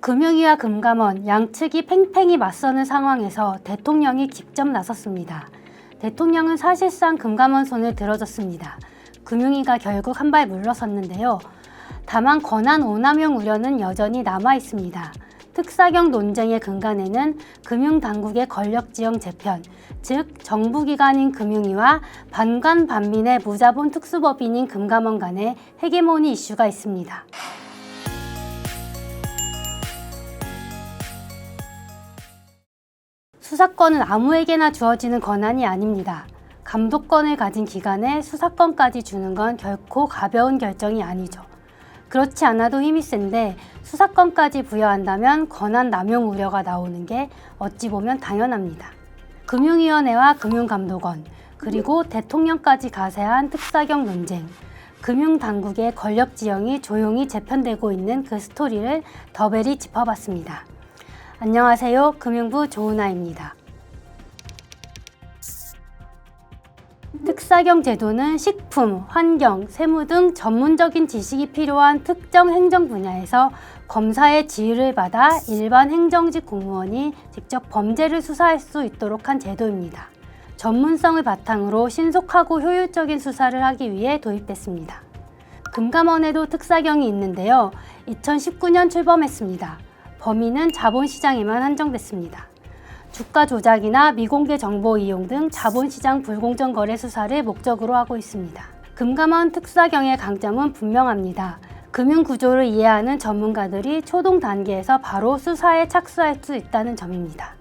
금융위와 금감원 양측이 팽팽히 맞서는 상황에서 대통령이 직접 나섰습니다. 대통령은 사실상 금감원 손을 들어줬습니다. 금융위가 결국 한 발 물러섰는데요. 다만 권한 오남용 우려는 여전히 남아 있습니다. 특사경 논쟁의 근간에는 금융당국의 권력지형 재편, 즉 정부기관인 금융위와 반관반민의 무자본 특수법인인 금감원 간의 헤게모니 이슈가 있습니다. 수사권은 아무에게나 주어지는 권한이 아닙니다. 감독권을 가진 기관에 수사권까지 주는 건 결코 가벼운 결정이 아니죠. 그렇지 않아도 힘이 센데 수사권까지 부여한다면 권한 남용 우려가 나오는 게 어찌 보면 당연합니다. 금융위원회와 금융감독원, 그리고 대통령까지 가세한 특사경 논쟁, 금융당국의 권력 지형이 조용히 재편되고 있는 그 스토리를 더벨이 짚어봤습니다. 안녕하세요. 금융부 조은하입니다. 특사경 제도는 식품, 환경, 세무 등 전문적인 지식이 필요한 특정 행정 분야에서 검사의 지휘를 받아 일반 행정직 공무원이 직접 범죄를 수사할 수 있도록 한 제도입니다. 전문성을 바탕으로 신속하고 효율적인 수사를 하기 위해 도입됐습니다. 금감원에도 특사경이 있는데요. 2019년 출범했습니다. 범위는 자본시장에만 한정됐습니다. 주가 조작이나 미공개 정보 이용 등 자본시장 불공정 거래 수사를 목적으로 하고 있습니다. 금감원 특사경의 강점은 분명합니다. 금융구조를 이해하는 전문가들이 초동 단계에서 바로 수사에 착수할 수 있다는 점입니다.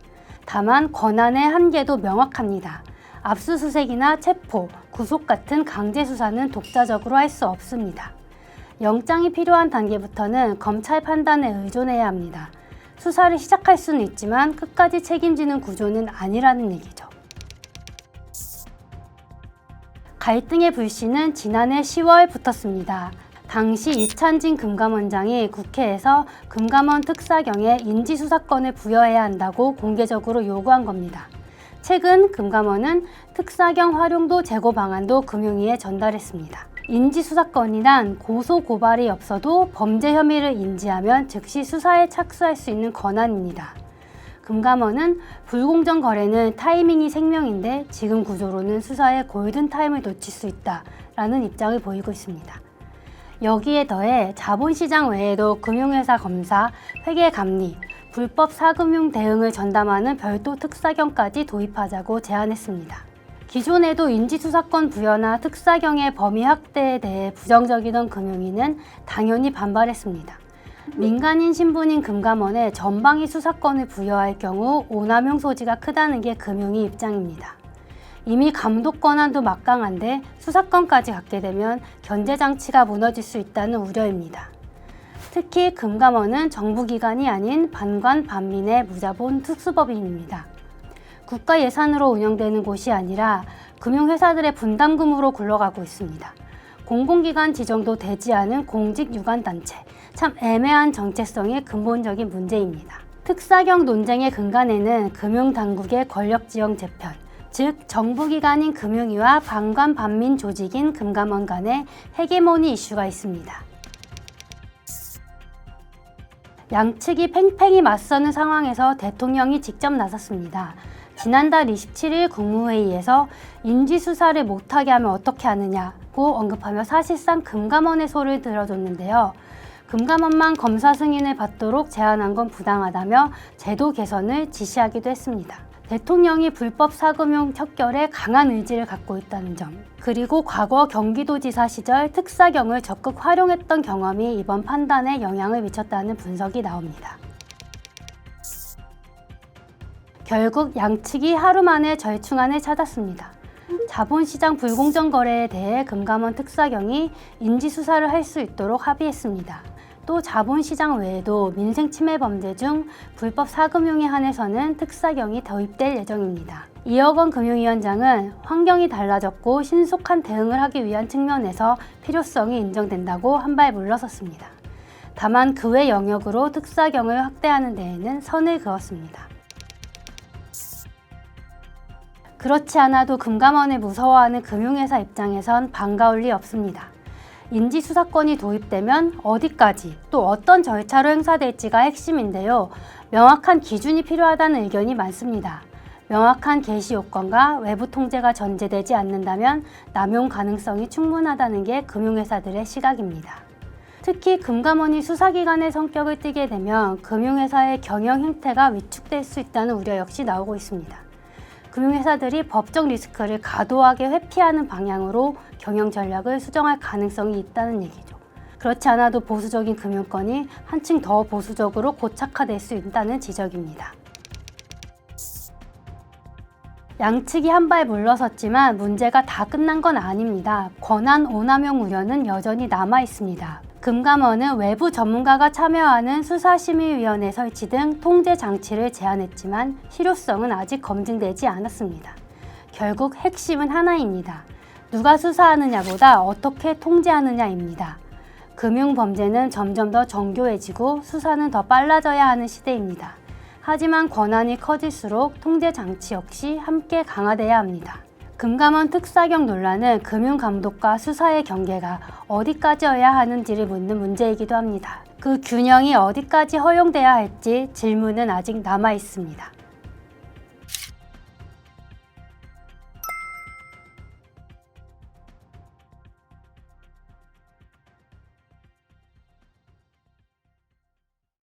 다만 권한의 한계도 명확합니다. 압수수색이나 체포, 구속 같은 강제 수사는 독자적으로 할 수 없습니다. 영장이 필요한 단계부터는 검찰 판단에 의존해야 합니다. 수사를 시작할 수는 있지만 끝까지 책임지는 구조는 아니라는 얘기죠. 갈등의 불씨는 지난해 10월 붙었습니다. 당시 이찬진 금감원장이 국회에서 금감원 특사경에 인지수사권을 부여해야 한다고 공개적으로 요구한 겁니다. 최근 금감원은 특사경 활용도 재고 방안도 금융위에 전달했습니다. 인지수사권이란 고소고발이 없어도 범죄 혐의를 인지하면 즉시 수사에 착수할 수 있는 권한입니다. 금감원은 불공정 거래는 타이밍이 생명인데 지금 구조로는 수사에 골든타임을 놓칠 수 있다라는 입장을 보이고 있습니다. 여기에 더해 자본시장 외에도 금융회사 검사, 회계감리, 불법 사금융 대응을 전담하는 별도 특사경까지 도입하자고 제안했습니다. 기존에도 인지수사권 부여나 특사경의 범위 확대에 대해 부정적이던 금융위는 당연히 반발했습니다. 민간인 신분인 금감원에 전방위 수사권을 부여할 경우 오남용 소지가 크다는 게 금융위 입장입니다. 이미 감독 권한도 막강한데 수사권까지 갖게 되면 견제장치가 무너질 수 있다는 우려입니다. 특히 금감원은 정부기관이 아닌 반관반민의 무자본 특수법인입니다. 국가 예산으로 운영되는 곳이 아니라 금융회사들의 분담금으로 굴러가고 있습니다. 공공기관 지정도 되지 않은 공직 유관단체, 참 애매한 정체성이 근본적인 문제입니다. 특사경 논쟁의 근간에는 금융당국의 권력지형 재편, 즉 정부기관인 금융위와 반관반민 조직인 금감원 간의 헤게모니 이슈가 있습니다. 양측이 팽팽히 맞서는 상황에서 대통령이 직접 나섰습니다. 지난달 27일 국무회의에서 인지수사를 못하게 하면 어떻게 하느냐고 언급하며 사실상 금감원의 소를 들어줬는데요. 금감원만 검사 승인을 받도록 제안한 건 부당하다며 제도 개선을 지시하기도 했습니다. 대통령이 불법 사금융 척결에 강한 의지를 갖고 있다는 점, 그리고 과거 경기도지사 시절 특사경을 적극 활용했던 경험이 이번 판단에 영향을 미쳤다는 분석이 나옵니다. 결국 양측이 하루 만에 절충안을 찾았습니다. 자본시장 불공정 거래에 대해 금감원 특사경이 인지수사를 할 수 있도록 합의했습니다. 또 자본시장 외에도 민생침해 범죄 중 불법 사금융에 한해서는 특사경이 도입될 예정입니다. 이억원 금융위원장은 환경이 달라졌고 신속한 대응을 하기 위한 측면에서 필요성이 인정된다고 한 발 물러섰습니다. 다만 그 외 영역으로 특사경을 확대하는 데에는 선을 그었습니다. 그렇지 않아도 금감원을 무서워하는 금융회사 입장에선 반가울 리 없습니다. 인지수사권이 도입되면 어디까지 또 어떤 절차로 행사될지가 핵심인데요. 명확한 기준이 필요하다는 의견이 많습니다. 명확한 개시 요건과 외부 통제가 전제되지 않는다면 남용 가능성이 충분하다는 게 금융회사들의 시각입니다. 특히 금감원이 수사기관의 성격을 띠게 되면 금융회사의 경영 행태가 위축될 수 있다는 우려 역시 나오고 있습니다. 금융회사들이 법적 리스크를 과도하게 회피하는 방향으로 경영 전략을 수정할 가능성이 있다는 얘기죠. 그렇지 않아도 보수적인 금융권이 한층 더 보수적으로 고착화될 수 있다는 지적입니다. 양측이 한 발 물러섰지만 문제가 다 끝난 건 아닙니다. 권한 오남용 우려는 여전히 남아 있습니다. 금감원은 외부 전문가가 참여하는 수사심의위원회 설치 등 통제 장치를 제안했지만 실효성은 아직 검증되지 않았습니다. 결국 핵심은 하나입니다. 누가 수사하느냐보다 어떻게 통제하느냐입니다. 금융범죄는 점점 더 정교해지고 수사는 더 빨라져야 하는 시대입니다. 하지만 권한이 커질수록 통제 장치 역시 함께 강화돼야 합니다. 금감원 특사경 논란은 금융감독과 수사의 경계가 어디까지여야 하는지를 묻는 문제이기도 합니다. 그 균형이 어디까지 허용돼야 할지 질문은 아직 남아 있습니다.